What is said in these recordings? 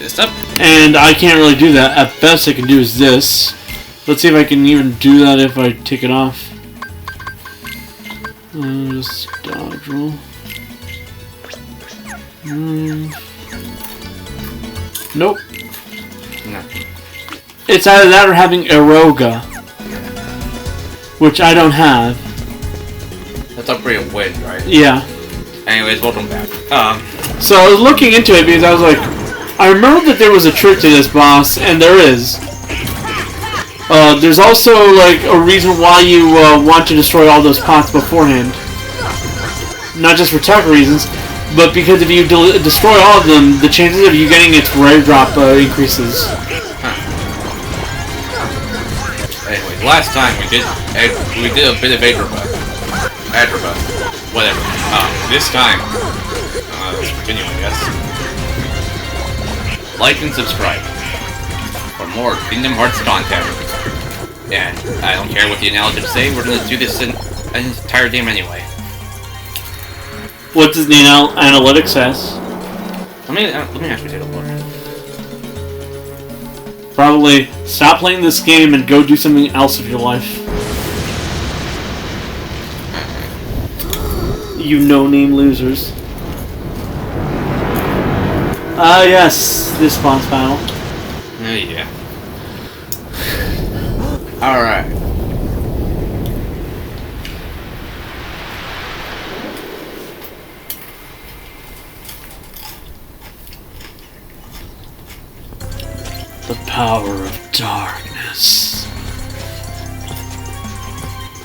This up? And I can't really do that. At best I can do is this. Let's see if I can even do that if I take it off. Just dodge roll. Nope. No. It's either that or having Eroga. Which I don't have. That's upgrade a win, right? Yeah. Anyways, welcome back. So I was looking into it because I was like, I remember that there was a trick to this boss, and there is. There's also like a reason why you want to destroy all those pots beforehand. Not just for tech reasons, but because if you destroy all of them, the chances of you getting its rare drop increases. Anyways, last time we did a bit of Agrabah. Whatever. This time, let's continue, I guess. Like and subscribe for more Kingdom Hearts content. And I don't care what the analogies say, we're gonna do this in an entire game anyway. What does the analytics says? Let me actually take a look. Probably stop playing this game and go do something else with your life. You no-name losers. Yes, this boss battle. Yeah. Alright. The power of darkness.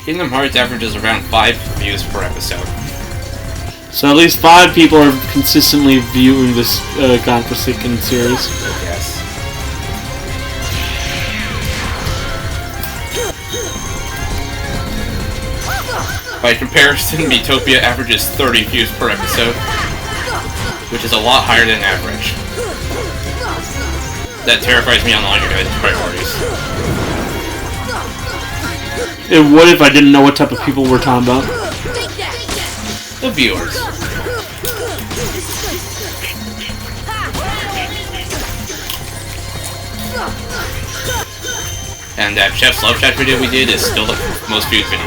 Kingdom Hearts averages around 5 views per episode. So at least 5 people are consistently viewing this godforsaken series. Yes. By comparison, Miitopia averages 30 views per episode, which is a lot higher than average. That terrifies me on all your guys' priorities. And what if I didn't know what type of people we're talking about? The viewers. And that Chef's Love Shack video we did is still the most viewed video.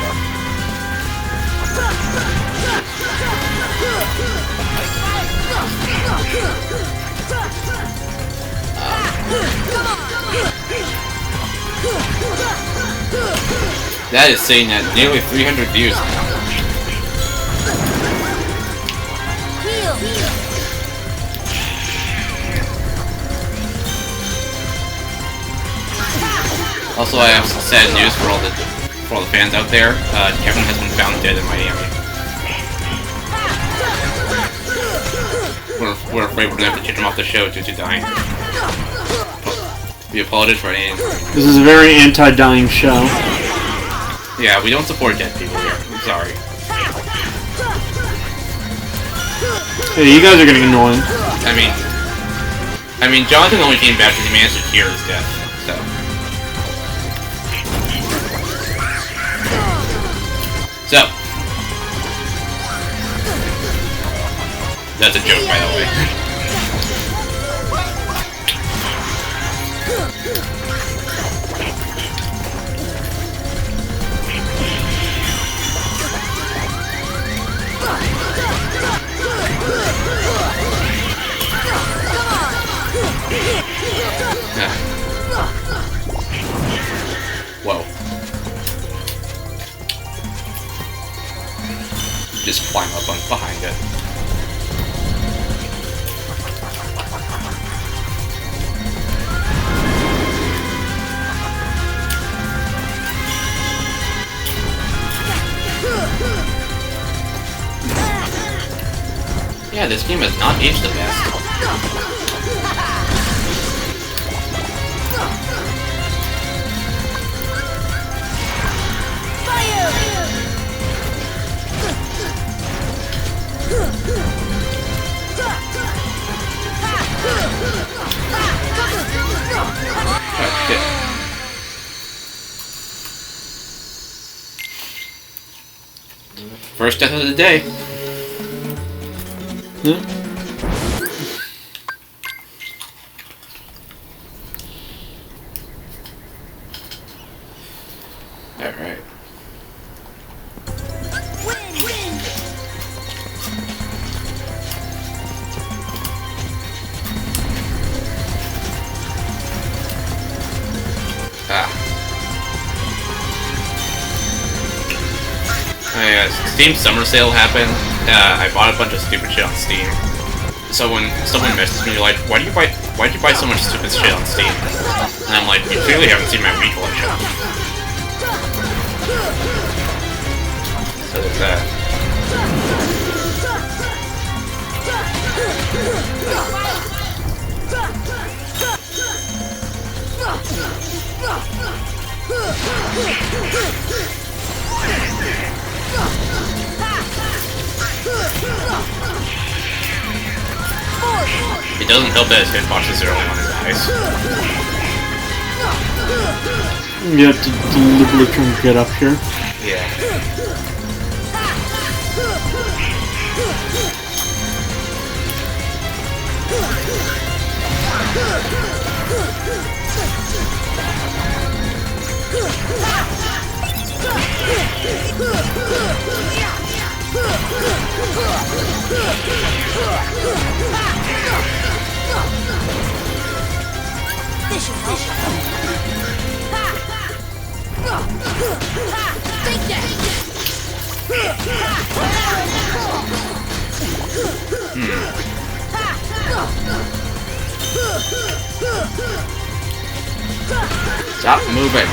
That is saying that nearly 300 views now. Also, I have some sad news for all the fans out there. Kevin has been found dead in Miami. We're afraid we're gonna have to kick him off the show due to dying. We apologize for any. This is a very anti-dying show. Yeah, we don't support dead people here. I'm sorry. Hey, you guys are getting annoying. I mean, Jonathan only came back because he managed to cure his death. So, that's a joke, by the way. Whoa. Just climb up on behind it. Yeah, this game has not aged the best. Oh, shit. First death of the day. Alright. Steam Summer Sale happened. I bought a bunch of stupid shit on Steam. So when someone messaged me like, why'd you buy so much stupid shit on Steam? And I'm like, you clearly haven't seen my Wii collection. So there's that. It doesn't help that his hitboxes are only on his eyes. You have to deliberately try to get up here. Yeah. Stop moving.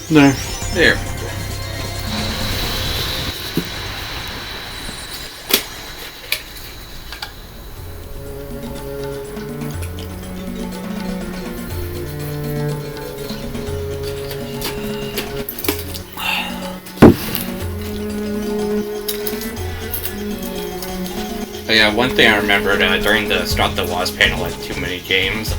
There. There. Oh yeah, one thing I remembered during the Stop the Wasp panel at Too Many Games,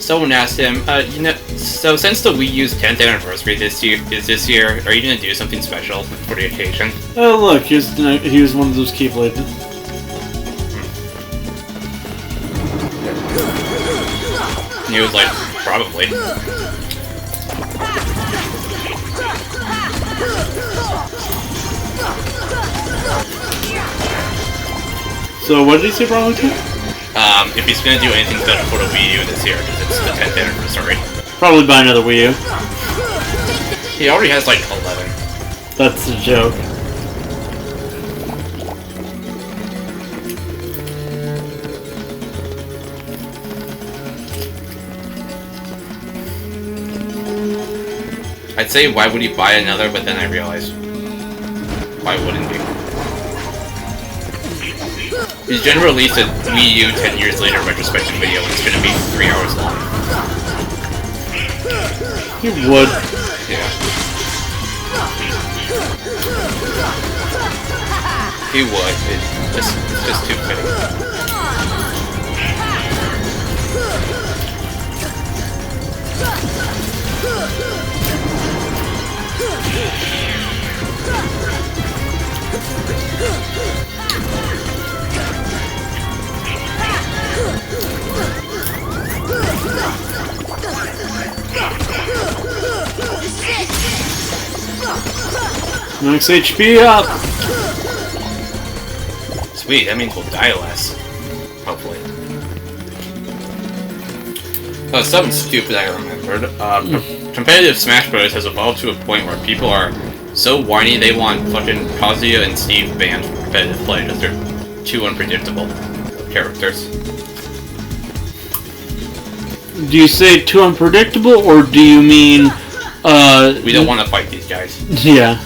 someone asked him, you know, so since the Wii U's 10th anniversary this year, are you gonna do something special for the occasion? Oh look, here's one of those Keyblades. He was like, probably. So what did he say probably to? If he's gonna do anything special for the Wii U this year, because it's the 10th anniversary. Probably buy another Wii U. He already has like 11. That's a joke. I'd say why would he buy another, but then I realized, why wouldn't he? He's gonna release a Wii U 10 years later retrospective video, and it's gonna be 3 hours long. He would. Yeah. He would. It's just too fitting. Max HP up! Sweet, that means we'll die less. Hopefully. Oh, something stupid I remembered. Competitive Smash Bros. Has evolved to a point where people are so whiny they want fucking Kazuya and Steve banned from competitive play because they're too unpredictable characters. Do you say too unpredictable, or do you mean, We don't want to fight these guys. Yeah.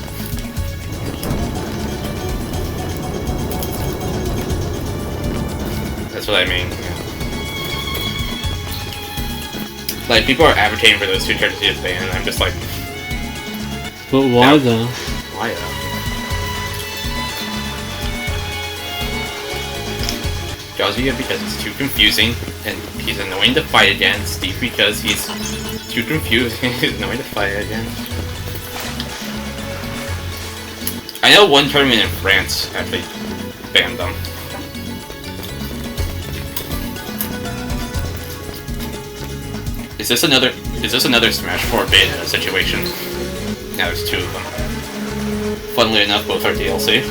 That's what I mean. Yeah. Like, people are advocating for those two characters to get banned, and I'm just like... But why though? Why though? Kazuya because it's too confusing, and he's annoying to fight against. Steve because he's too confusing, he's annoying to fight against. I know one tournament in France actually banned them. Is this another Smash 4 beta situation? Now there's two of them. Funnily enough, both are DLC.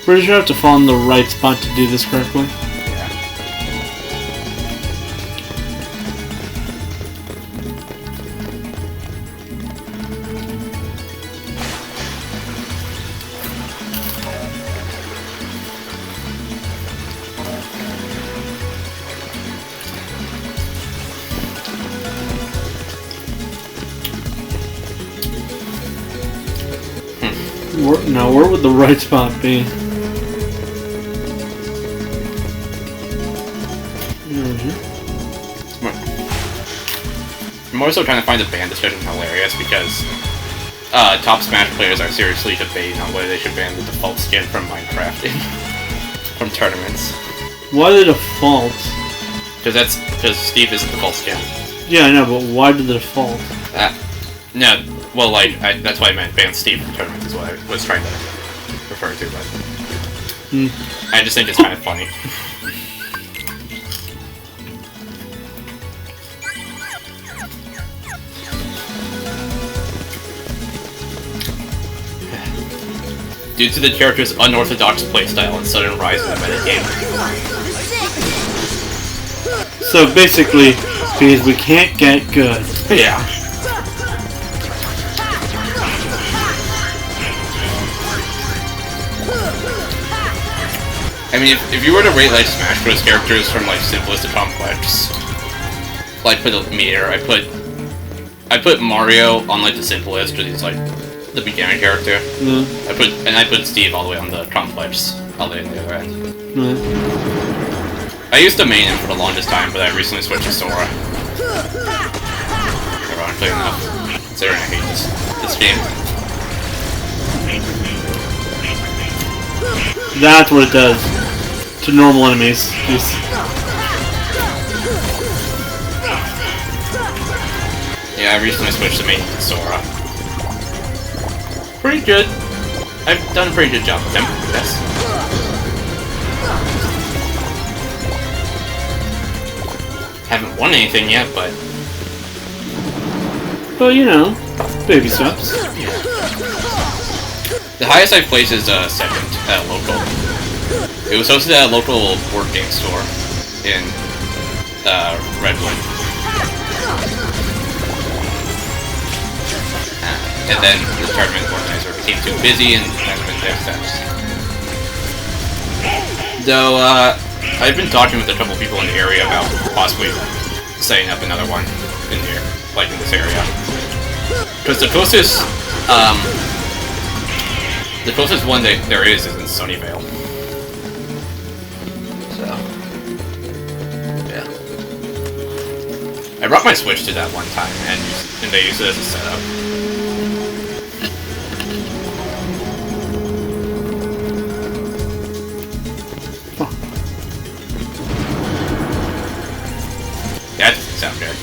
Pretty sure I have to fall in the right spot to do this correctly. Now, where would the right spot be? I'm also trying to find the ban discussion hilarious because top Smash players are seriously debating on whether they should ban the default skin from Minecraft from tournaments. Why the default? Because Steve is the default skin. Yeah, I know, but why the default? No, well, like that's why I meant ban Steve from tournaments is what I was trying to refer to, but I just think it's kind of funny. Due to the character's unorthodox playstyle and sudden rise in the metagame. So basically, because we can't get good. Yeah. I mean, if you were to rate like Smash Bros. Characters from like simplest to complex, like for the meter, I put Mario on like the simplest because he's like the beginner character. I put Steve all the way on the complex, all the way on the other end. I used to main him for the longest time, but I recently switched to Sora. Ironically enough, considering I hate this game. That's what it does to normal enemies. Yeah, I recently switched to main Sora. Pretty good. I've done a pretty good job with him, yes. Haven't won anything yet, but... Well, you know, baby steps. The highest I've placed is second at a local. It was hosted at a local board game store in Redwood. And then the tournament organizer became too busy and hasn't been there since. Though, I've been talking with a couple people in the area about possibly setting up another one in here, like in this area. Because the closest one that there is in Sunnyvale. So, yeah. I brought my Switch to that one time, and they used it as a setup. That doesn't sound good.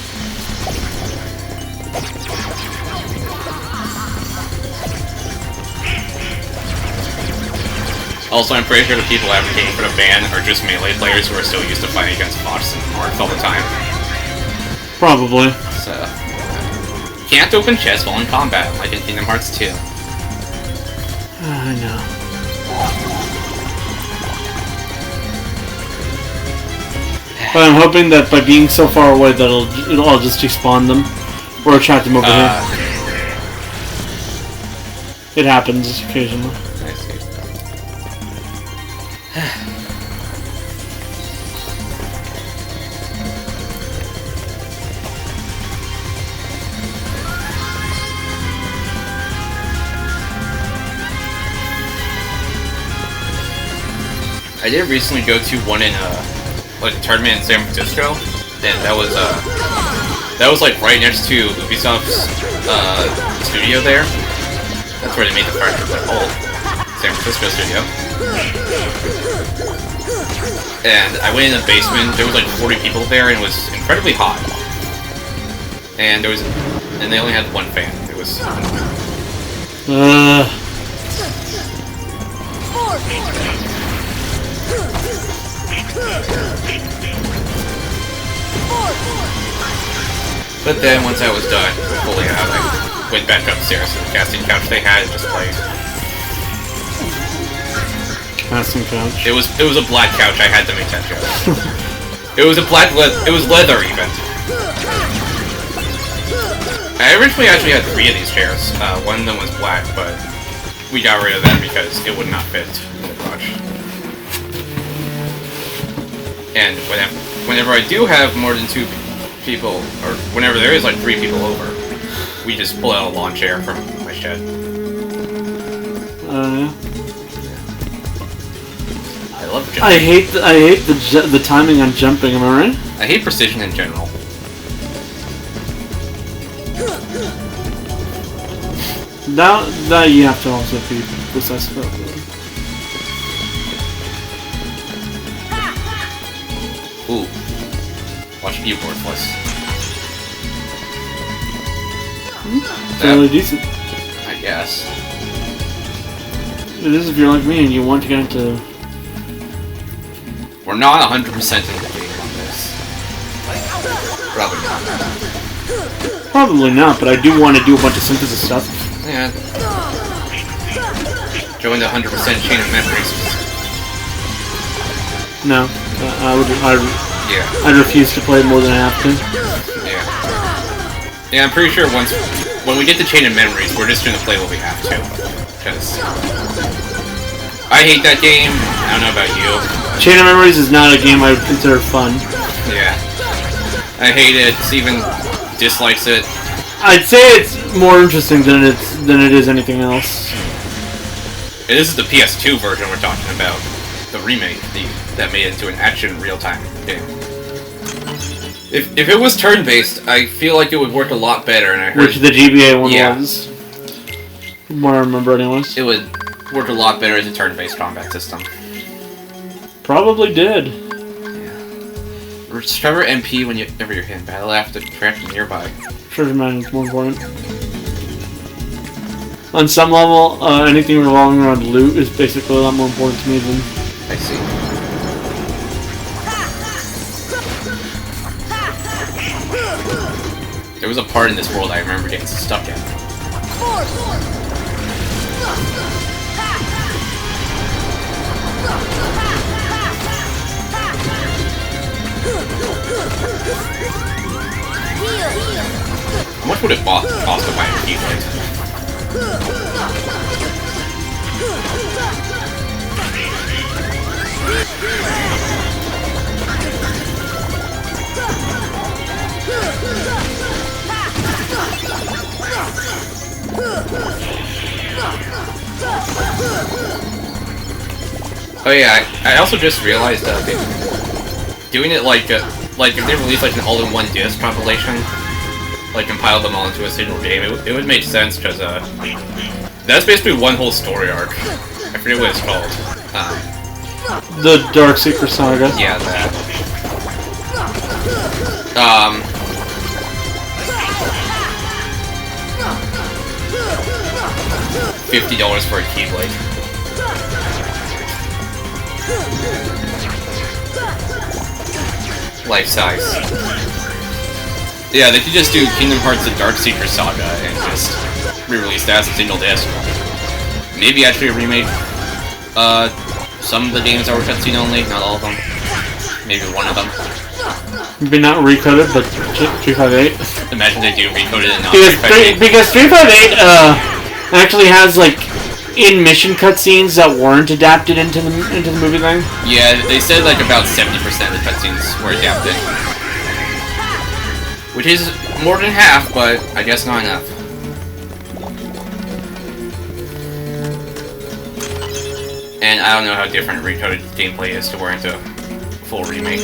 Also, I'm pretty sure the people advocating for the ban are just melee players who are still used to fighting against Fox and Marth all the time. Probably. So, you can't open chests while in combat, like in Kingdom Hearts 2. I know. But I'm hoping that by being so far away that it'll all just despawn them. Or attract them over here. It happens occasionally. I see. I did recently go to one in like a tournament in San Francisco, and that was like right next to Ubisoft's studio there. That's where they made the part of the whole San Francisco studio. And I went in the basement. There was like 40 people there, and it was incredibly hot. And they only had one fan. It was. But then once I was done fully out, I went back upstairs to the casting couch they had and just played. Casting couch. It was a black couch. I had to make that joke. It was leather even. I originally actually had 3 of these chairs. One of them was black, but we got rid of that because it would not fit in the garage. And whenever I do have more than 2 people, or whenever there is like 3 people over, we just pull out a lawn chair from my shed. I love jumping. I hate the timing on jumping. Am I right? I hate precision in general. That you have to also be precise about. Ooh. Watch you, worthless. Fairly decent. I guess. It is if you're like me and you want to get into... We're not 100% in the game on this. Probably not. Probably not, but I do want to do a bunch of synthesis stuff. Yeah. Join the 100% chain of memories. No. Yeah. I'd refuse to play more than I have to. Yeah. Yeah, I'm pretty sure when we get the chain of memories, we're just gonna play what we have to. Because I hate that game. I don't know about you. Chain of Memories is not a game I would consider fun. Yeah. I hate it. Steven dislikes it. I'd say it's more interesting than it is anything else. And this is the PS2 version we're talking about. The remake that made it into an action real-time game. If it was turn-based, I feel like it would work a lot better. And I heard which the GBA one was. From what I remember anyways. It would work a lot better as a turn-based combat system. Probably did. Yeah. Discover MP whenever you're hit in battle after tracking nearby. Treasure management is more important. On some level, anything revolving around loot is basically a lot more important to me than... I see. There was a part in this world I remember getting stuck in. How much would it cost to buy a keyblade? Oh yeah, I also just realized doing it like if they released like an all-in-one disc compilation, like compile them all into a single game, it would make sense because that's basically one whole story arc. I forget what it's called. The Dark Secret Saga. Yeah, that. $50 for a keyblade. Life size. Yeah, they could just do Kingdom Hearts: The Dark Secret Saga and just re-release that as a single disc. Maybe actually remake some of the games that were cutscene only, not all of them. Maybe one of them. Maybe not recoded, but 358. Imagine they do recoded and not because 358 actually has like in-mission cutscenes that weren't adapted into the movie thing. Yeah, they said like about 70% of the cutscenes were adapted. Which is more than half, but I guess not enough. And I don't know how different recoded gameplay is to warrant a full remake.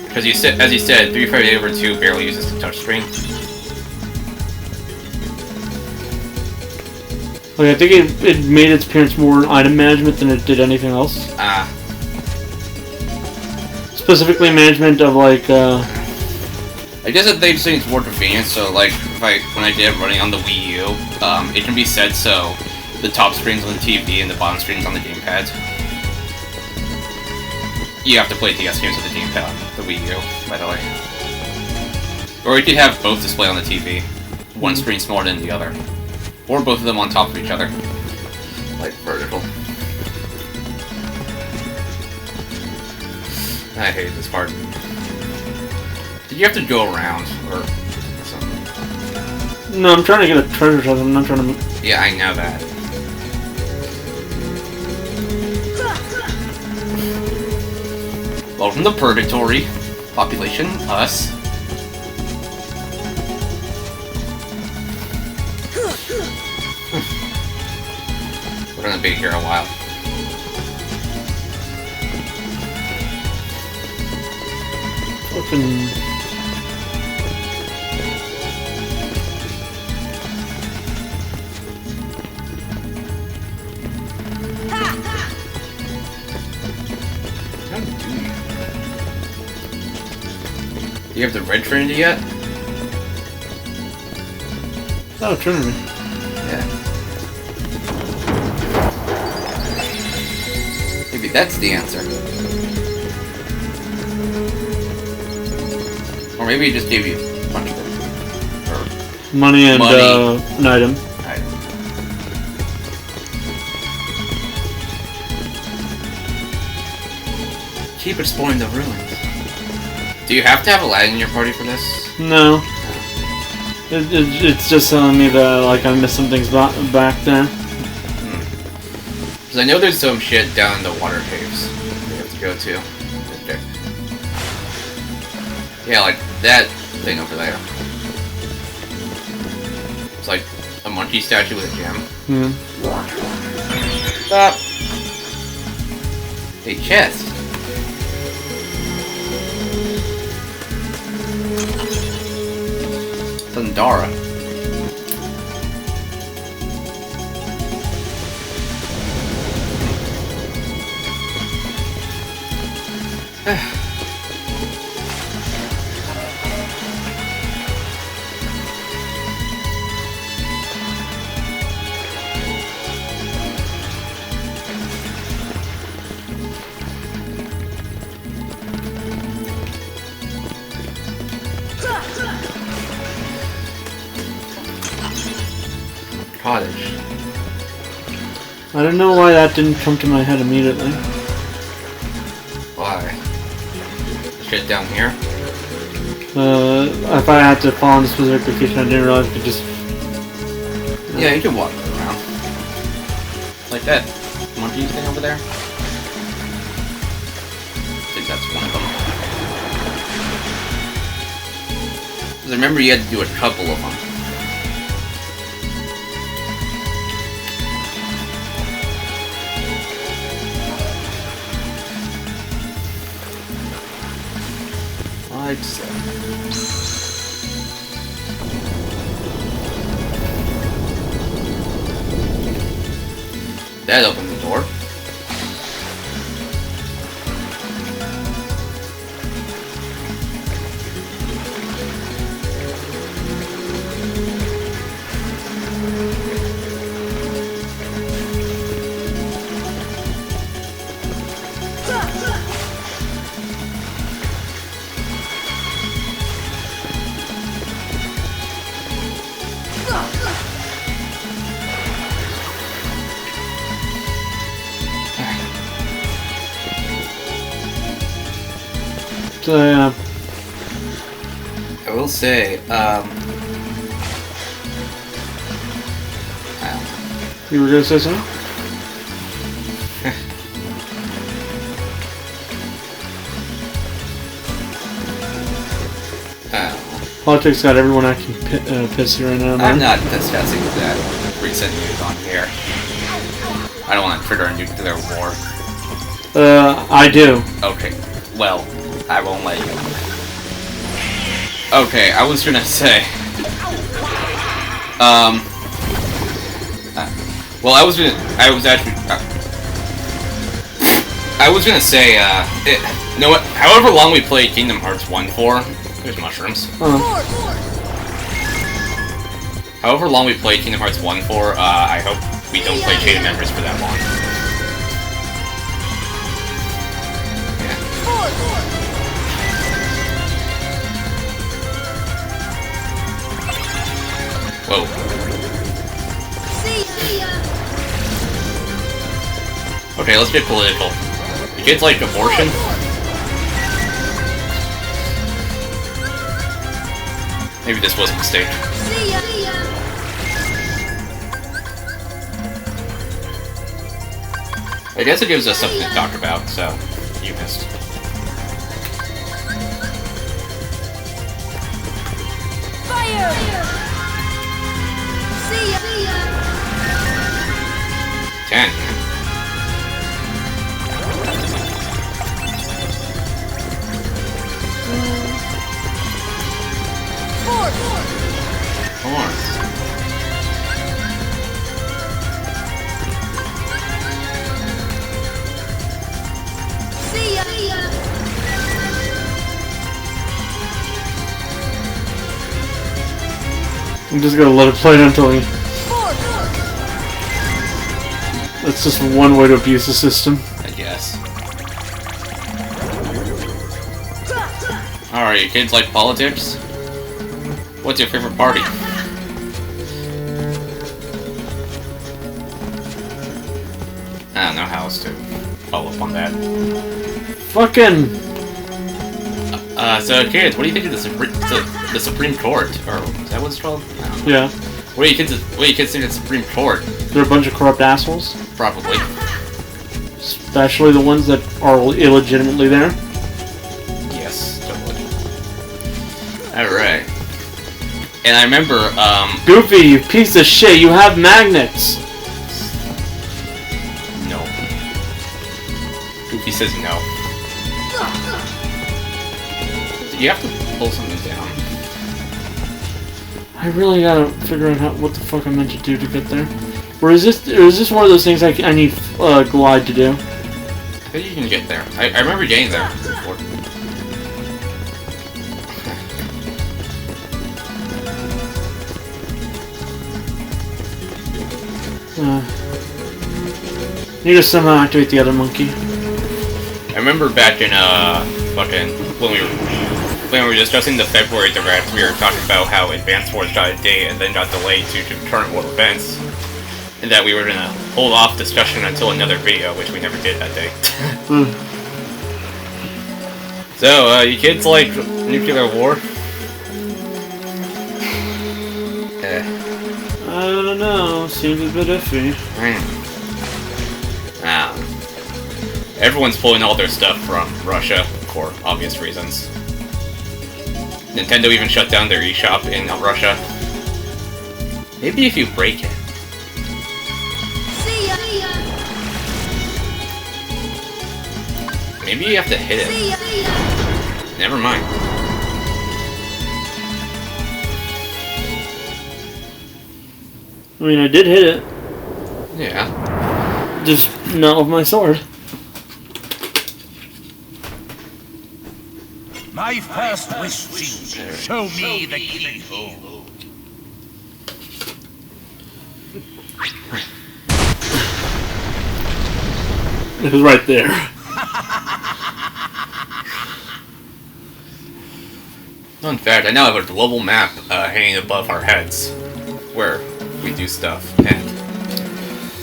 Because as you said, 358 over 2 barely uses the touchscreen. Okay, I think it made its appearance more in item management than it did anything else. Specifically management of like, I guess that they just think it's more convenient, so like, when I did it running on the Wii U, it can be set so the top screen's on the TV and the bottom screen's on the gamepad. You have to play DS games with the gamepad on the Wii U, by the way. Or you could have both display on the TV. One screen smaller than the other. Or both of them on top of each other. Like vertical. I hate this part. Did you have to go around, or something? No, I'm trying to get a treasure chest, I'm not trying to... Yeah, I know that. Welcome to Purgatory. Population, us. We're gonna be here a while. Fucking... Do you have the red Trinity yet? Oh, Trinity. Yeah. Maybe that's the answer. Or maybe he just gave you a bunch of them. Or money and money. An item. Keep exploring the ruins. Do you have to have a lad in your party for this? No. It's just telling me that like I missed some things back there. Because I know there's some shit down in the water caves you have to go to. Okay. Yeah, like that thing over there. It's like a monkey statue with a gem. Stop! A chest. Thundara. Cottage. I don't know why that didn't come to my head immediately. Why? Shit down here? If I had to follow in a specific location, I didn't realize I could just... Yeah, you can walk around. Like that monkey thing over there. I think that's one of them. Because I remember you had to do a couple of them. Like so. That opened the door. So, yeah. I will say, You were gonna say something? Politics got everyone acting pissy right now, man. I'm not discussing that recent news on here. I don't want to trigger a nuclear war. I do. Okay, well, I won't let you. Okay, I was gonna say... well, I was gonna say, you know what, however long we played Kingdom Hearts 1 for... There's mushrooms. However long we played Kingdom Hearts 1 for, I hope we don't play Chain of Memories for that long. Yeah. Whoa. Okay, let's get political. You kids like abortion? Maybe this was a mistake. I guess it gives us something to talk about, so you missed. Fire! 10. Four. I'm just gonna let it play until he... That's just one way to abuse the system. I guess. Alright, you kids like politics? What's your favorite party? I don't know how else to follow up on that. Fucking... So kids, what do you think of the Supreme Court? Or is that what it's called? I don't know. Yeah. What do you kids think of the Supreme Court? They're a bunch of corrupt assholes. Probably. Especially the ones that are illegitimately there. Yes, totally. Alright. And I remember, Goofy, you piece of shit, you have magnets! No. Goofy says no. You have to pull something down. I really gotta figure out what the fuck I'm meant to do to get there. Or is this one of those things I need Glide to do? I think you can get there. I remember getting there before. Need to somehow activate the other monkey. I remember back in when we were discussing the February Direct, we were talking about how Advance Wars got a date and then got delayed due to current world events, and that we were gonna hold off discussion until another video, which we never did that day. So, you kids like nuclear war? I don't know, seems a bit iffy. Everyone's pulling all their stuff from Russia for obvious reasons. Nintendo even shut down their eShop in Russia. Maybe if you break it. Maybe you have to hit it. Never mind. I mean, I did hit it. Yeah. Just not with my sword. My first wish is to show me the keyhole. It was right there. In fact, I now have a global map hanging above our heads where we do stuff. And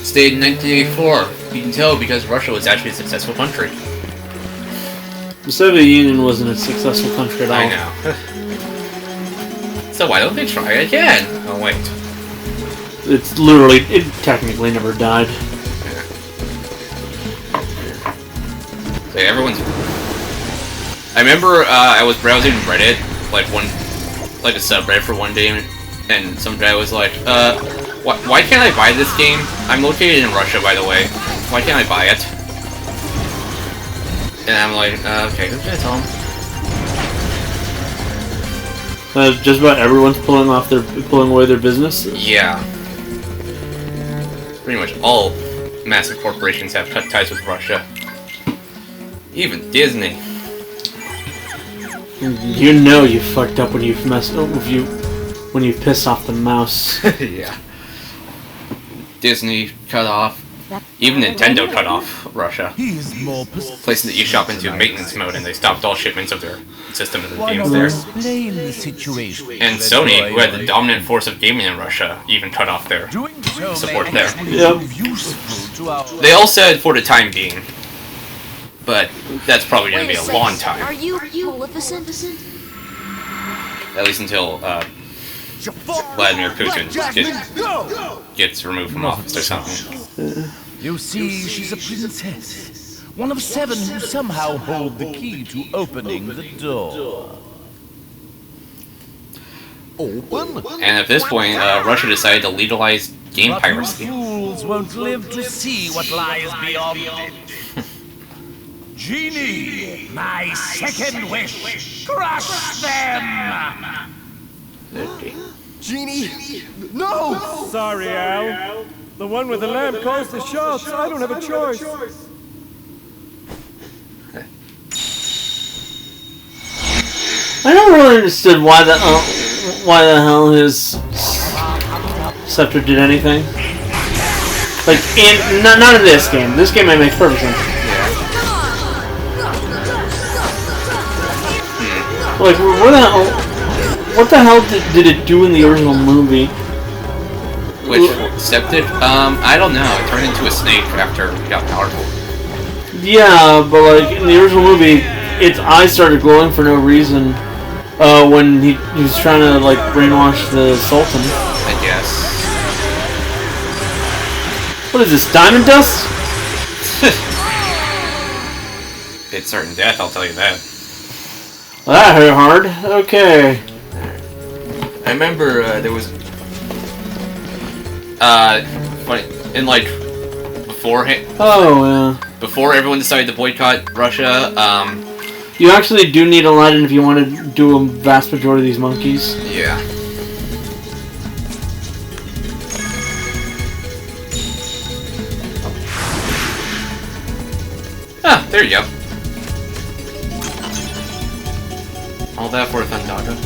stayed in 1984. You can tell because Russia was actually a successful country. The Soviet Union wasn't a successful country at all. I know. So why don't they try again? Oh wait. It's literally, it technically never died. Yeah. So everyone's... I remember I was browsing Reddit, like a subreddit for one day, and some guy was like, Why can't I buy this game? I'm located in Russia, by the way. Why can't I buy it? And I'm like, okay, who's gonna tell him? Just about everyone's pulling away their business. Yeah. Pretty much all massive corporations have cut ties with Russia. Even Disney. You know you fucked up when you've when you pissed off the mouse. Yeah. Disney cut off. Even Nintendo cut off Russia. Placing the eShop into maintenance mode, and they stopped all shipments of their system and games there. And Sony, who had the dominant force of gaming in Russia, even cut off their support there. Yep. They all said for the time being, but that's probably going to be a long time. Are you Maleficent? At least until Vladimir Putin gets removed from office or something. You see, she's a princess. One of 7 who somehow hold the key to opening the door. And at this point, Russia decided to legalize game But piracy. you fools won't live to see what lies beyond it. Genie, my second wish, crush them! Okay. Genie, no! Sorry, Al. The one with the lamp calls the shots. I don't have a choice. I never really understood why the hell his scepter did anything. Like not in this game. This game makes perfect sense. Like what the hell did it do in the original movie? Which scepter? I don't know. It turned into a snake after it got powerful. Yeah, but like in the original movie, its eyes started glowing for no reason when he was trying to like brainwash the Sultan. I guess. What is this, diamond dust? It's certain death, I'll tell you that. Well, that hurt hard. Okay. I remember there was funny in like beforehand. Oh yeah. Before everyone decided to boycott Russia, You actually do need Aladdin if you want to do a vast majority of these monkeys. yeah. Ah, there you go. All that for a Thundaga.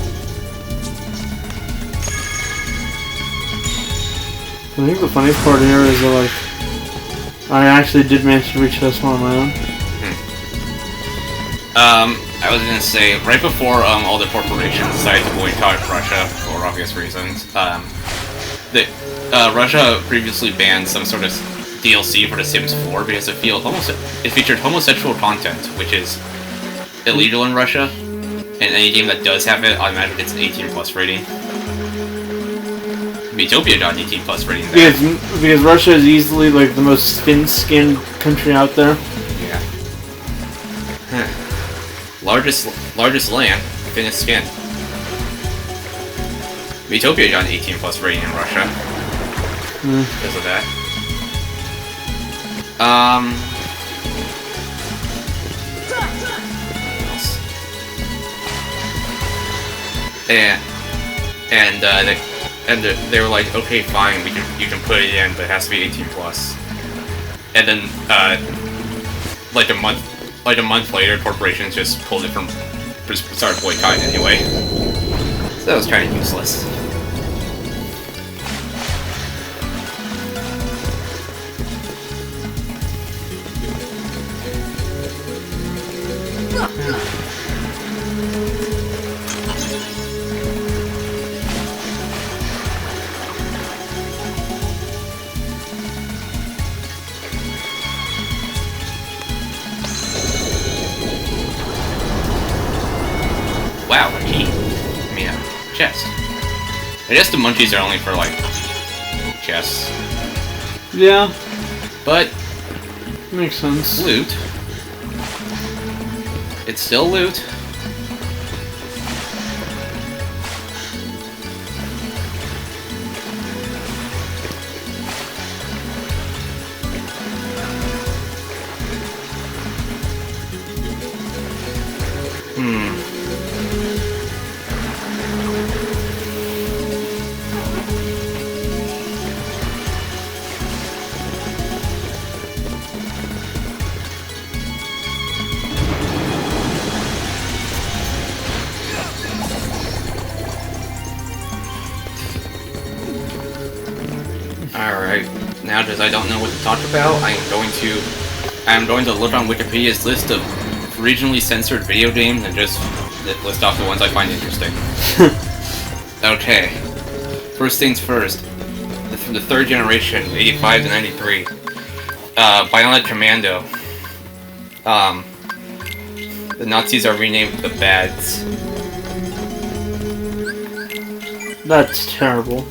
I think the funny part here is that, like, I actually did manage to reach this one on my own. I was gonna say, right before all the corporations decided to boycott Russia for obvious reasons, Russia previously banned some sort of DLC for The Sims 4 because it featured homosexual content, which is illegal in Russia, and any game that does have it automatically gets an 18+ rating. Metopia got an 18+ rating there. Because Russia is easily like the most thin-skinned country out there. Yeah. Largest land, thinnest skin. Metopia got an 18+ rating in Russia. Because of that. What else? And they were like, okay, fine, you can put it in, but it has to be 18+. And then like a month later, corporations just pulled it started boycotting anyway. So that was kind of useless. Wow, a key. I mean, a chest. I guess the munchies are only for, like, chests. Yeah, But, makes sense. loot. It's still loot. Alright, now because I don't know what to talk about, I'm going to look on Wikipedia's list of regionally censored video games and just list off the ones I find interesting. Okay. First things first. From the third generation, 85 to 93. Bionic Commando. The Nazis are renamed the Bads. That's terrible.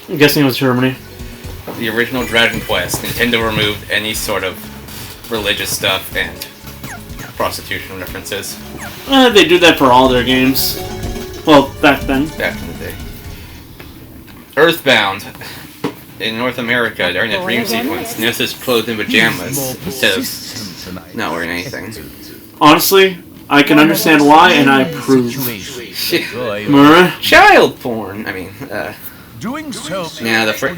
I'm guessing it was Germany. The original Dragon Quest, Nintendo removed any sort of religious stuff and prostitution references. They do that for all their games. Well, back then. Back in the day. Earthbound. In North America, during the dream sequence, Ness is clothed in pajamas instead of not wearing anything. Honestly, I can understand why, and I approve. Murray? Child porn! I mean, Doing so yeah, the prove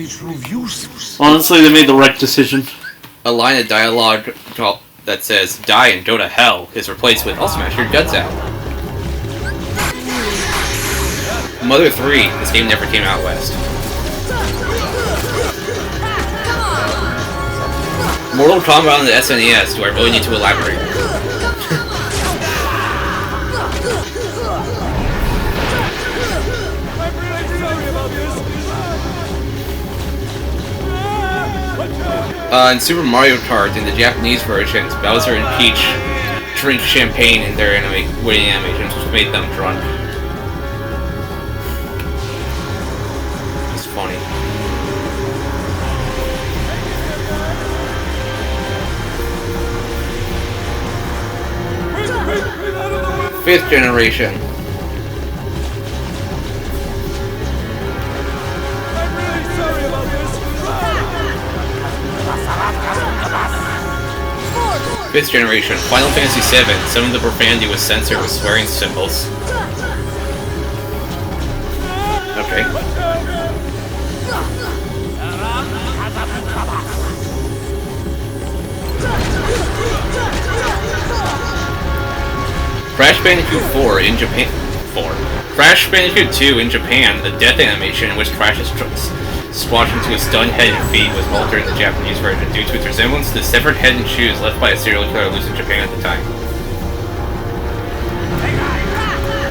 useless. Honestly, they made the right decision. a line of dialogue that says, "Die and go to hell," is replaced with, "I'll smash your guts out." Mother 3, this game never came out west. Mortal Kombat on the SNES, do I really need to elaborate? In Super Mario Kart, in the Japanese versions, Bowser and Peach drink champagne in their winning animations, which made them drunk. It's funny. Fifth generation. Fifth generation, Final Fantasy VII. Some of the profanity was censored with swearing symbols. Okay. Crash Bandicoot 4 in Japan. Crash Bandicoot 2 in Japan, the death animation in which Crash is squashed into a stunned head and feet was altered in the Japanese version due to its resemblance to the severed head and shoes left by a serial killer loose in Japan at the time.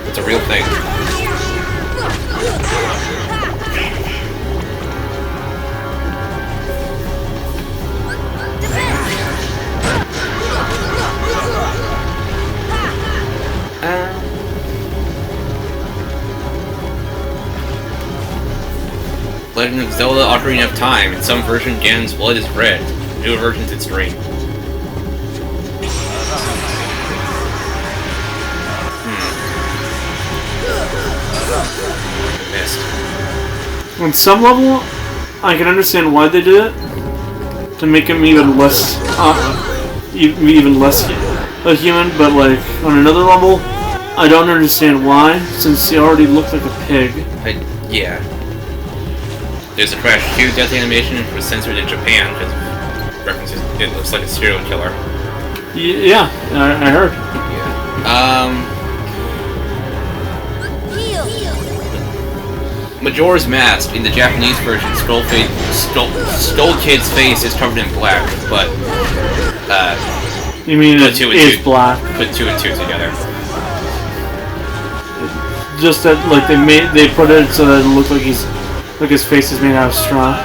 It's a real thing. Legend of Zelda Ocarina of Time. In some version, Ganon's blood is red. In newer versions, it's green. Missed. On some level, I can understand why they did it. To make him even less a human, but like, on another level, I don't understand why, since he already looked like a pig. Yeah. There's a Crash 2 death animation, which was censored in Japan because references it looks like a serial killer. Yeah, I heard. Yeah. Majora's Mask. In the Japanese version, Skull Kid's face is covered in black, but you mean it is black? Put 2 and 2 together. Just that, like they put it so that it looked like his face is made out of straw.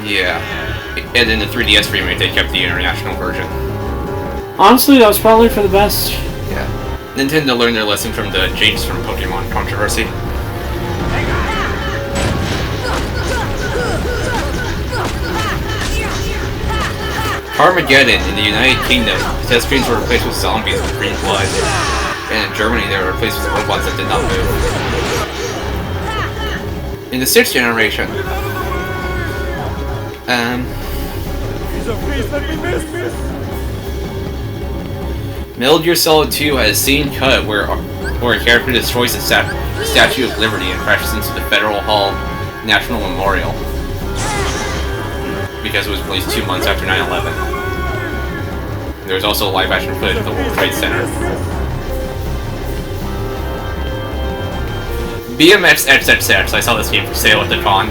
Yeah. And in the 3DS remake, they kept the international version. Honestly, that was probably for the best. Yeah. Nintendo learned their lesson from the James from Pokemon controversy. Carmageddon. In the United Kingdom, pedestrians were replaced with zombies with green blood. And in Germany, they were replaced with robots that did not move. In the 6th generation, Metal Gear Solid 2 has a scene cut where a character destroys the Statue of Liberty and crashes into the Federal Hall National Memorial because it was released 2 months after 9/11. There was also live-action footage of the World Trade Center. BMX XXX, I saw this game for sale at the con.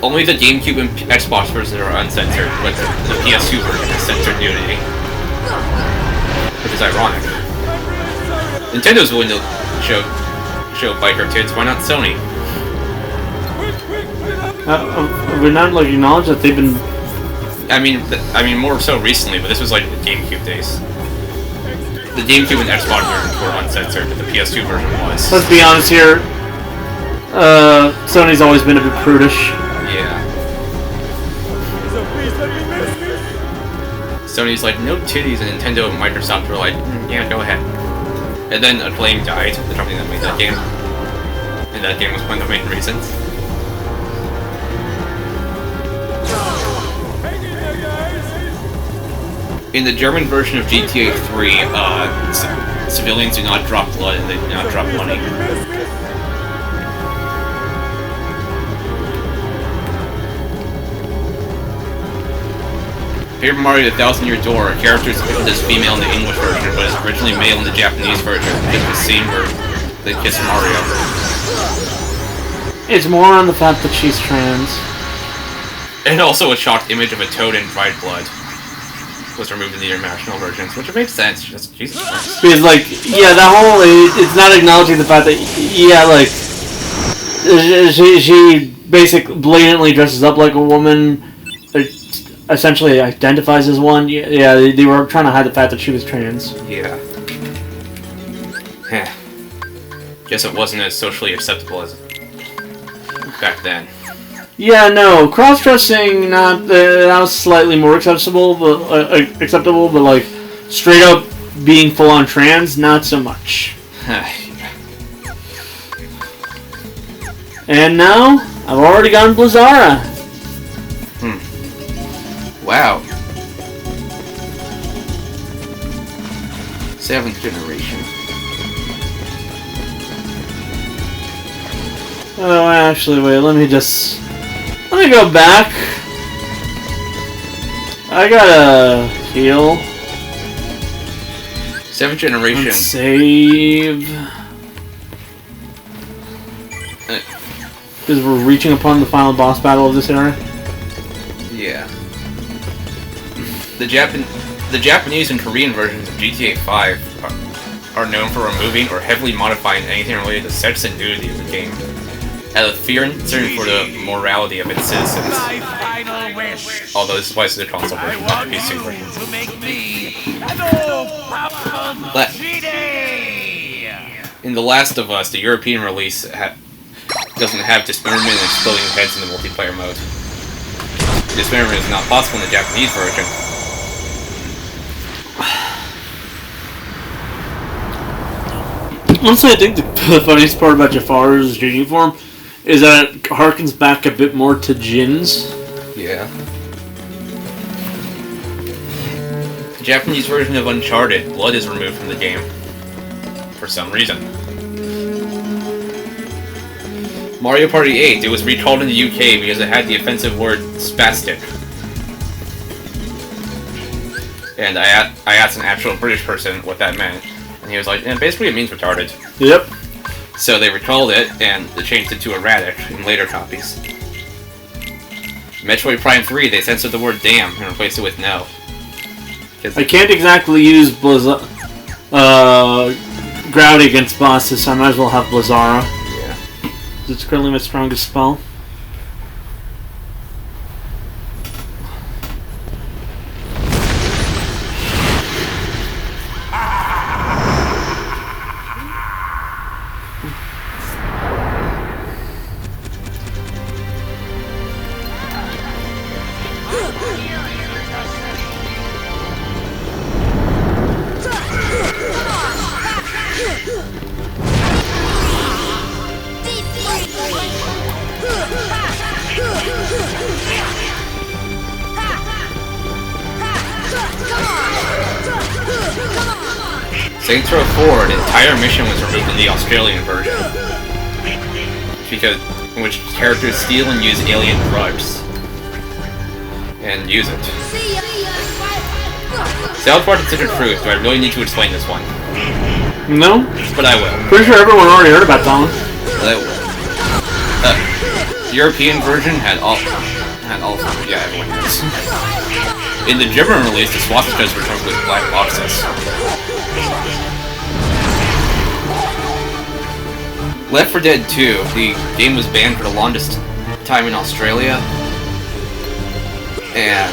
Only the GameCube and Xbox versions are uncensored, but the PS2 version is censored nudity. Which is ironic. Nintendo's willing to show biker tits, why not Sony? We're not like acknowledge that they've been. I mean more so recently, but this was like the GameCube days. The GameCube and Xbox versions were uncensored, but the PS2 version was. Let's be honest here. Sony's always been a bit prudish. Yeah. Sony's like, no titties, and Nintendo and Microsoft were like, yeah, go ahead. And then Acclaim died, the company that made that game. And that game was one of the main reasons. In the German version of GTA 3, civilians do not drop blood and they do not drop money. Paper Mario The 1000-Year Door, a character is labeled as female in the English version, but is originally male in the Japanese version, because the same that Kiss Mario. It's more on the fact that she's trans. And also a shocked image of a toad in dried blood was removed in the international versions, which makes sense. Just Jesus Christ. Because, like, yeah, that whole it's not acknowledging the fact that, yeah, like, she basically blatantly dresses up like a woman, essentially identifies as one. Yeah, they were trying to hide the fact that she was trans. Yeah. Heh. Guess it wasn't as socially acceptable as back then. Yeah, no, cross-dressing that was slightly more acceptable, but like straight up being full-on trans, not so much. And now I've already gotten Blizzara. Wow. 7th generation. Oh, actually, wait, let me go back. I gotta heal. 7th generation. And save. Because we're reaching upon the final boss battle of this era. Yeah. The Japanese and Korean versions of GTA 5 are known for removing or heavily modifying anything related to sex and nudity in the game, out of fear and concern for the morality of its citizens. Although this applies to the console version, not the PC version. In The Last of Us, the European release doesn't have dismemberment and exploding heads in the multiplayer mode. Dismemberment is not possible in the Japanese version. Honestly, I think the funniest part about Jafar's uniform is that it harkens back a bit more to Jin's. Yeah. The Japanese version of Uncharted, blood is removed from the game. For some reason. Mario Party 8, it was recalled in the UK because it had the offensive word spastic. And I asked an actual British person what that meant. And he was like, basically it means retarded. Yep. So they recalled it, and they changed it to erratic in later copies. Metroid Prime 3, they censored the word damn and replaced it with no. I can't exactly use Gravity against bosses, so I might as well have Blizzara. Yeah. It's currently my strongest spell. Saints Row 4, the entire mission was removed in the Australian version. In which characters steal and use alien drugs. And use it. South Park considered truth, do I really need to explain this one? No? But I will. Pretty sure everyone already heard about that one. But I will. The European version had also, yeah, everyone knows. In the German release, the swastikas were covered with black boxes. Left 4 Dead 2, the game was banned for the longest time in Australia, and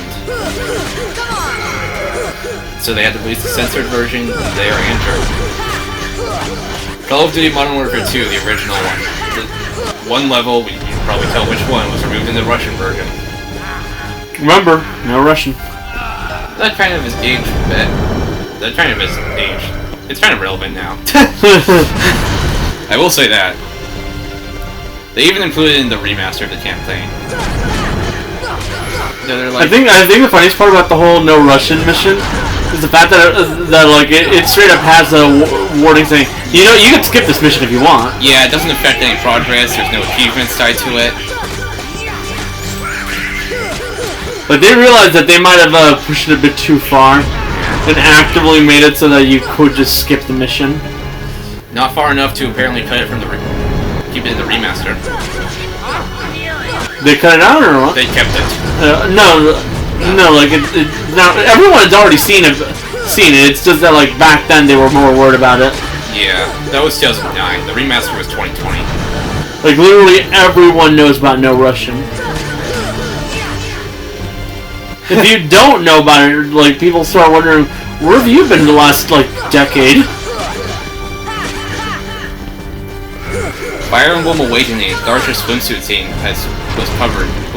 so they had to release the censored version there and Germany. Call of Duty Modern Warfare 2, the original one. The one level, you can probably tell which one, was removed in the Russian version. Remember, no Russian. That kind of is aged a bit. That kind of is aged. It's kind of relevant now. I will say that. They even included it in the remaster of the campaign. So they're like, I think the funniest part about the whole no Russian mission is the fact that like it straight up has a warning saying, you know, you can skip this mission if you want. yeah, it doesn't affect any progress. There's no achievements tied to it. But they realized that they might have pushed it a bit too far and actively made it so that you could just skip the mission. Not far enough to apparently cut it from the keep it in the remaster. They cut it out or what? They kept it. No, like now everyone has already seen it. It's just that like back then they were more worried about it. Yeah, that was 2009. The remaster was 2020. Like literally everyone knows about No Russian. If you don't know about it, like people start wondering, where have you been the last like decade? Fire Emblem Awakening, the Archer swimsuit scene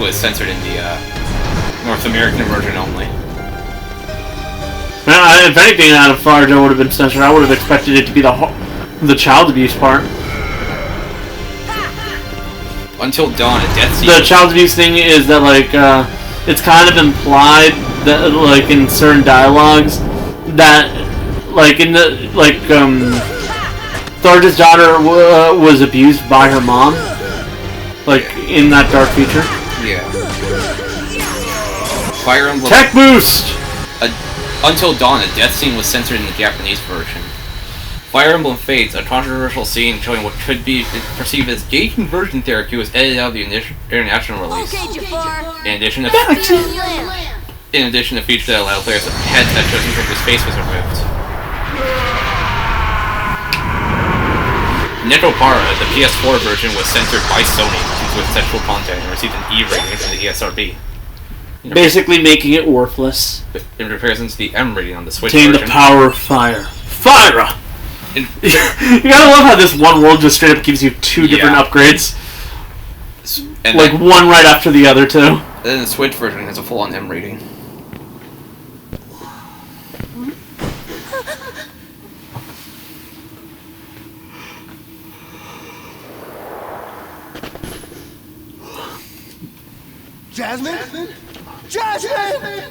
was censored in the North American version only. If anything, out of Fire would have been censored. I would have expected it to be the child abuse part. Until Dawn, a death scene. The child abuse thing is that like it's kind of implied that like in certain dialogues that like in the like Tharja's daughter was abused by her mom, like in that dark feature. Yeah. Fire Emblem. Tech boost. Until Dawn, a death scene was censored in the Japanese version. Fire Emblem Fates, a controversial scene showing what could be perceived as gay conversion therapy, was edited out of the international release. Okay, Jafar. In addition to features that allow players with heads that shows whose face was removed. Necropara, the PS4 version, was censored by Sony with sexual content and received an E rating from the ESRB. Basically making it worthless. In comparison to the M rating on the Switch Contain version. the power of fire. Fire! You gotta love how this one world just straight up gives you two different upgrades. And like then, one right after the other too. Then the Switch version has a full-on M rating. Jasmine? Jasmine!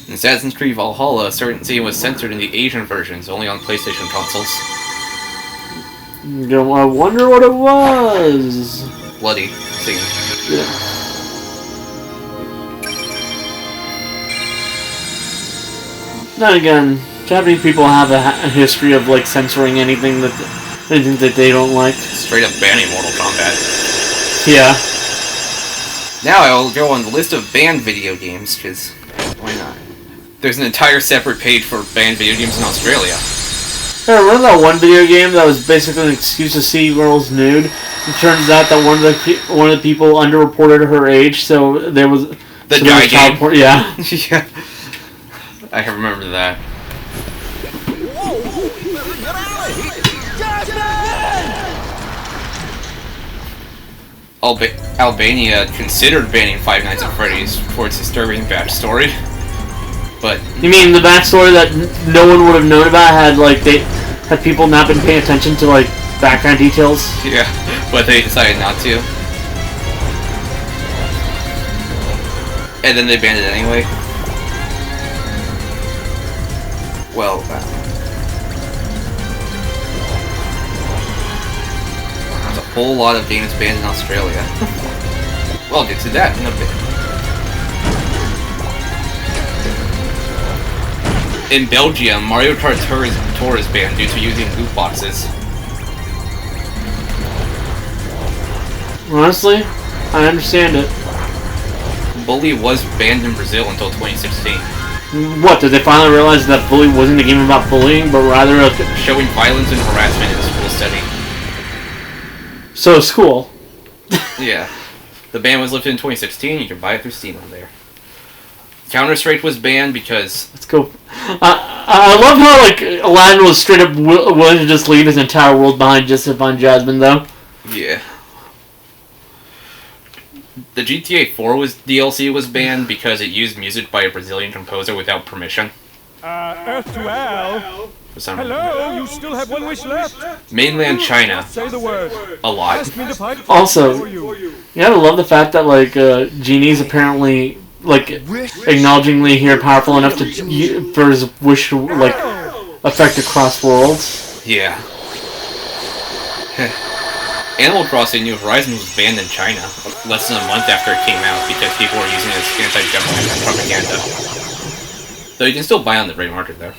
In Assassin's Creed Valhalla, a certain scene was censored in the Asian versions, only on PlayStation consoles. I wonder what it was. Bloody scene. Yeah. Then again, Japanese people have a history of like censoring anything that they don't like. Straight up banning Mortal Kombat. Yeah. Now I will go on the list of banned video games, because why not? There's an entire separate page for banned video games in Australia. I remember that one video game that was basically an excuse to see girls nude. It turns out that one of the people underreported her age, so there was The so guy game. Yeah. Yeah. I remember that. Albania considered banning Five Nights at Freddy's for its disturbing backstory, but You mean the backstory that no one would have known about had people not been paying attention to like background details? yeah, but they decided not to, and then they banned it anyway. Well, there's a whole lot of games banned in Australia. Well, I'll get to that in a bit. In Belgium, Mario Kart Tour is banned due to using loot boxes. Honestly, I understand it. Bully was banned in Brazil until 2016. What, did they finally realize that Bully wasn't a game about bullying, but rather a... Showing violence and harassment in the school setting. So, school. Yeah. The ban was lifted in 2016. You can buy it through Steam on there. Counter-Strike was banned because... Let's go. I love how, like, Aladdin was straight up willing to just leave his entire world behind just to find Jasmine, though. Yeah. The GTA 4 DLC was banned because it used music by a Brazilian composer without permission. Earth to Al. For some Hello, you still have one wish left. Mainland China. Say the word. A lot. Ask me to fight Also, for you. you gotta love the fact that, like, Genie's apparently, like, acknowledgingly here powerful enough to for his wish to, like, affect across worlds. Yeah. Animal Crossing New Horizons was banned in China less than a month after it came out because people were using it as anti-government propaganda. Though you can still buy on the gray market there.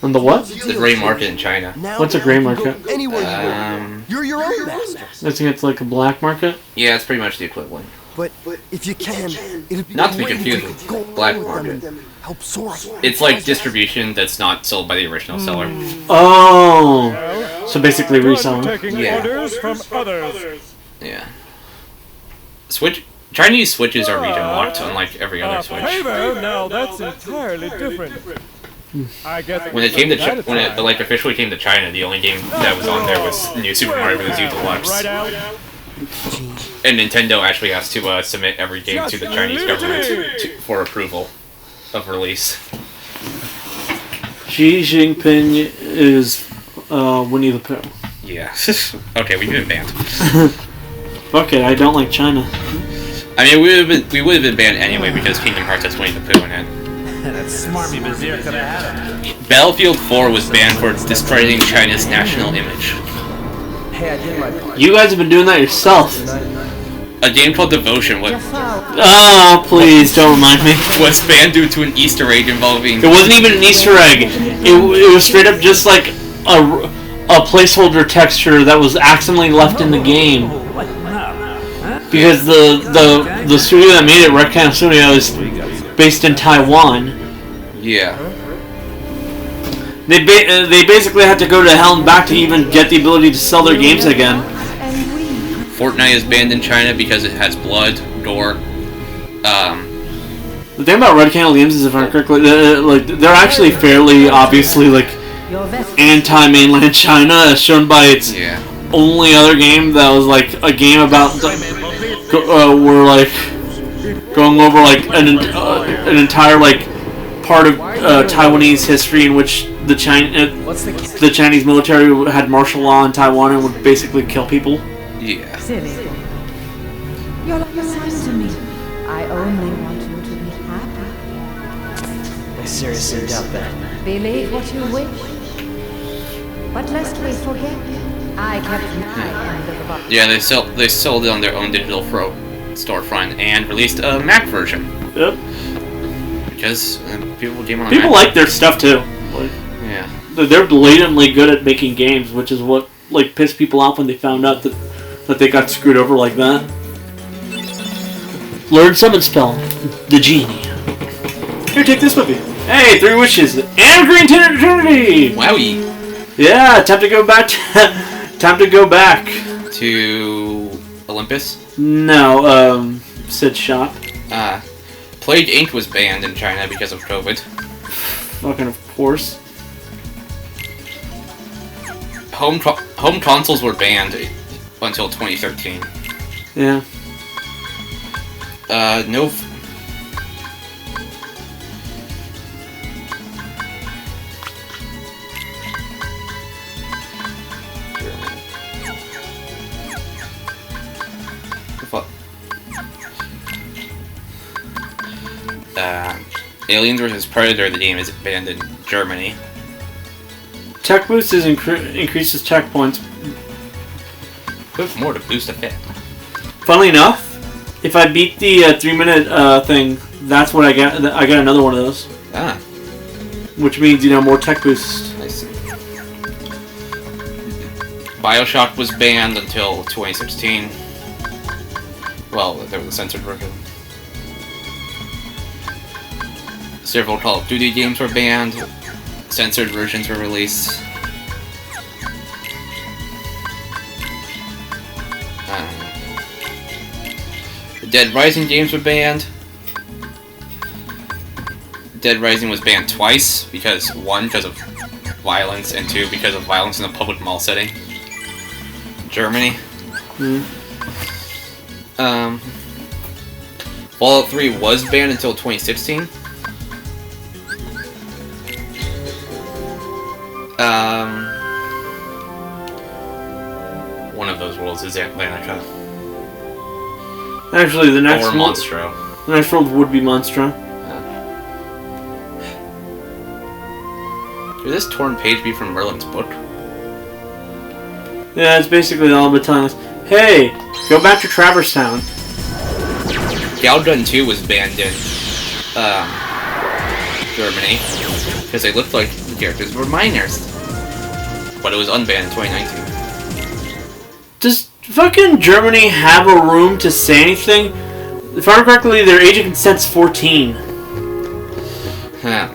On the what? The gray market in China. What's a gray market? Anywhere you want. You're your own master. I think it's like a black market? Yeah, it's pretty much the equivalent. But if you can, it'd be Not to be great if confused you with could go black along with market. them and help Sora. It's like distribution that's not sold by the original seller. Oh! So basically reselling. Taking Yeah. orders from others. Yeah. Chinese Switches are region locked, unlike every other Switch. Favor? Now that's entirely different. I get When it came to when it like officially came to China, the only game that was on there was New Super Mario Bros. U Deluxe. Right out. And Nintendo actually has to submit every game to the Chinese government for approval of release. Xi Jinping is Winnie the Pooh. Yeah. Okay, we've been banned. Fuck it, I don't like China. I mean, we would have been banned anyway because Kingdom Hearts has Winnie the Pooh in it. That smarmy Vizier could have had him. Battlefield 4 was banned for discrediting China's national image. Hey, I did my part. You guys have been doing that yourself. A game called Devotion Oh, please, don't remind me. was banned due to an Easter egg involving... It wasn't even an Easter egg. It was straight up just like a placeholder texture that was accidentally left in the game. Because the studio that made it, Red Can Studio, is based in Taiwan. Yeah. They basically had to go to hell and back to even get the ability to sell their games again. Fortnite is banned in China because it has blood, gore. The thing about Red Candle Games is, if I'm correctly, like they're actually fairly obviously like anti-mainland China, as shown by its only other game that was like a game about were like going over like an entire like part of Taiwanese history in which the Chinese military had martial law in Taiwan and would basically kill people. Yeah. Silly. You're like a son to me. I only want you to be happy. I seriously doubt that. Believe what you wish. But lest we forget, I kept my end of the box. Yeah, they sold it on their own digital storefront and released a Mac version. Yep. Because people People like their stuff too. Like, yeah. They're blatantly good at making games, which is what like pissed people off when they found out that they got screwed over like that. Learn summon spell, the genie. Here, take this with you. Hey, 3 wishes and green eternity. Wowie. Yeah, time to go back. Time to go back to Olympus. No, Sid's shop. Plague Inc. was banned in China because of COVID. Fucking of course. Home consoles were banned until 2013. Yeah. No. Fuck. Aliens vs. Predator, the game is banned in Germany. Tech boost increases checkpoints. With more to boost a hit. Funnily enough, if I beat the 3-minute thing, that's what I got. I got another one of those. Ah. Which means, more tech boost. I see. BioShock was banned until 2016. Well, there was a censored version. Several Call of Duty games were banned. Censored versions were released. The Dead Rising games were banned. Dead Rising was banned twice, because 1, because of violence, and 2, because of violence in a public mall setting. Germany. Fallout 3 was banned until 2016. One of those worlds is Atlantica. Actually, the next or one, Monstro. the next world would be Monstro. Could this torn page be from Merlin's book? Yeah, it's basically all but telling us, hey, go back to Traverse Town. Galgun 2 was banned in Germany because they looked like the characters were minors. But it was unbanned in 2019. Does fucking Germany have a room to say anything? If I remember correctly, their age of consent's 14. Huh.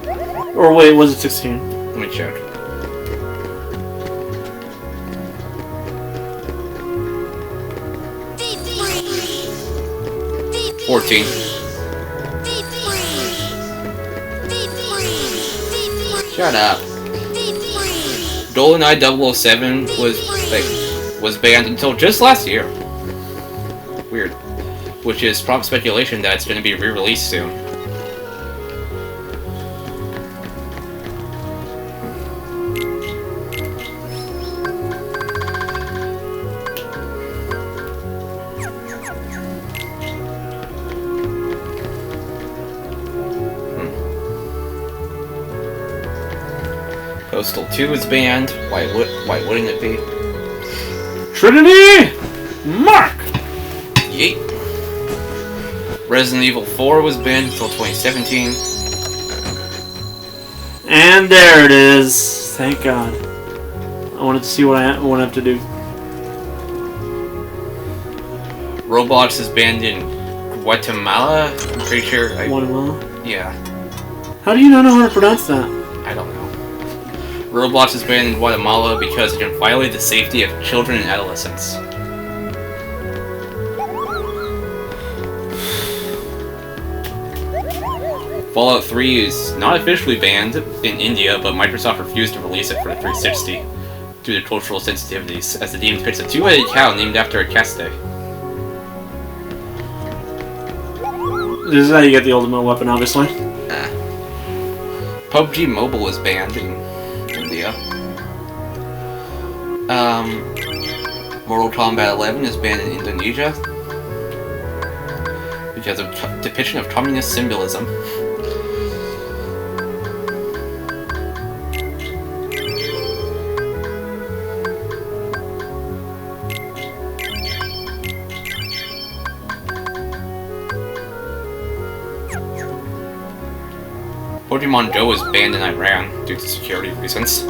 Or wait, was it 16? Let me check. Deep 14. Shut up. GoldenEye 007 was banned until just last year. Weird. Which is prompt speculation that it's going to be re-released soon. Postal 2 is banned. Why wouldn't it be? Trinity! Mark! Yeet. Resident Evil 4 was banned until 2017. And there it is. Thank God. I wanted to see what I have to do. Roblox is banned in Guatemala. I'm pretty sure. Guatemala? Yeah. How do you not know how to pronounce that? I don't know. Roblox is banned in Guatemala because it can violate the safety of children and adolescents. Fallout 3 is not officially banned in India, but Microsoft refused to release it for the 360 due to cultural sensitivities, as the game depicts a two-headed cow named after a caste. This is how you get the ultimate weapon, obviously. PUBG Mobile is banned in India. Mortal Kombat 11 is banned in Indonesia because of depiction of communist symbolism. Pokemon Go is banned in Iran due to security reasons.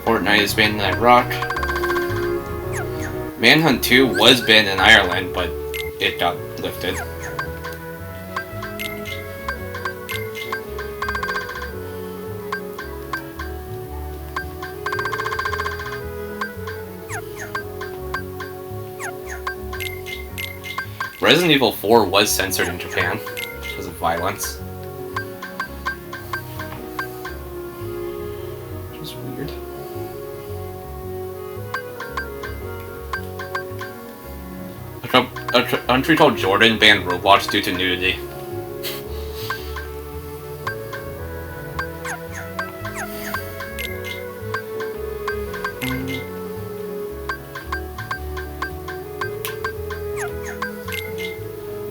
Fortnite is banned in Iraq. Manhunt 2 was banned in Ireland, but it got lifted. Resident Evil 4 was censored in Japan because of violence. Which is weird. A country called Jordan banned Roblox due to nudity.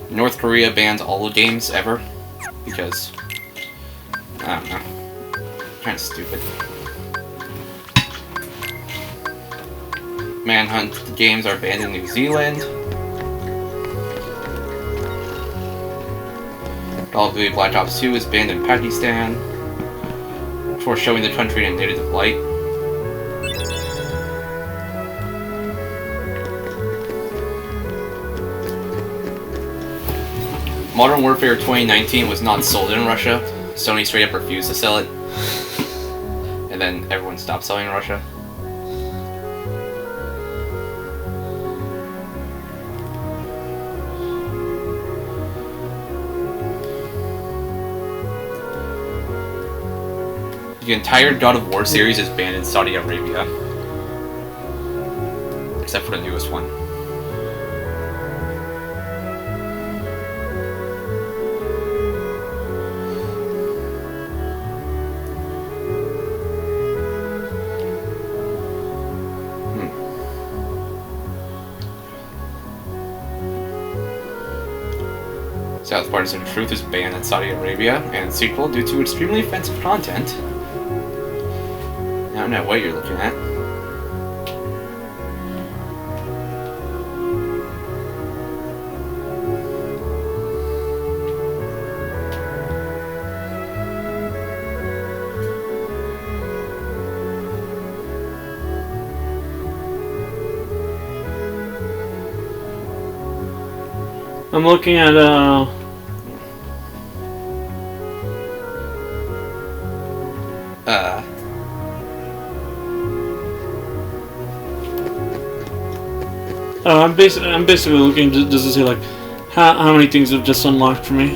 North Korea bans all the games ever because I don't know, kind of stupid. Manhunt games are banned in New Zealand. Call of Duty Black Ops 2 is banned in Pakistan. before showing the country in native light. Modern Warfare 2019 was not sold in Russia. Sony straight up refused to sell it. And then everyone stopped selling in Russia. The entire God of War series is banned in Saudi Arabia. Except for the newest one. South Partisan Truth is banned in Saudi Arabia and sequel due to extremely offensive content. I don't know what you're looking at. I'm looking at I'm basically looking just to see like how many things have just unlocked for me.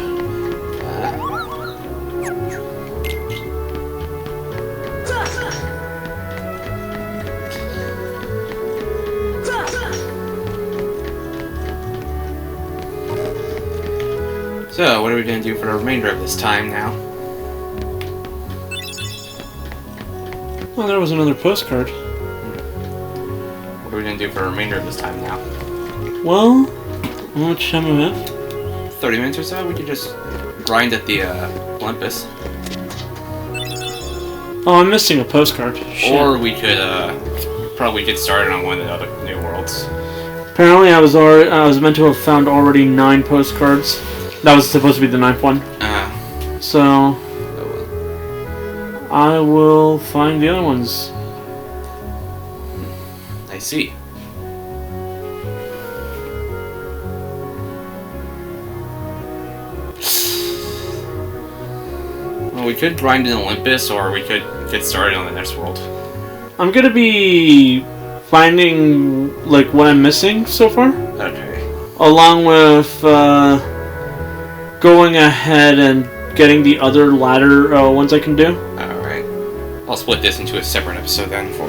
So, what are we going to do for the remainder of this time now? Well, there was another postcard. What are we going to do for the remainder of this time now? Well, how much time am I at? 30 minutes or so? We could just grind at the Olympus. Oh, I'm missing a postcard. Shit. Or we could probably get started on one of the other new worlds. Apparently, I was meant to have found already 9 postcards. That was supposed to be the 9th one. So Oh well. I will find the other ones. I see. Well, we could grind in Olympus, or we could get started on the next world. I'm gonna be finding like what I'm missing so far, Okay. along with going ahead and getting the other ladder ones I can do. Alright. I'll split this into a separate episode then for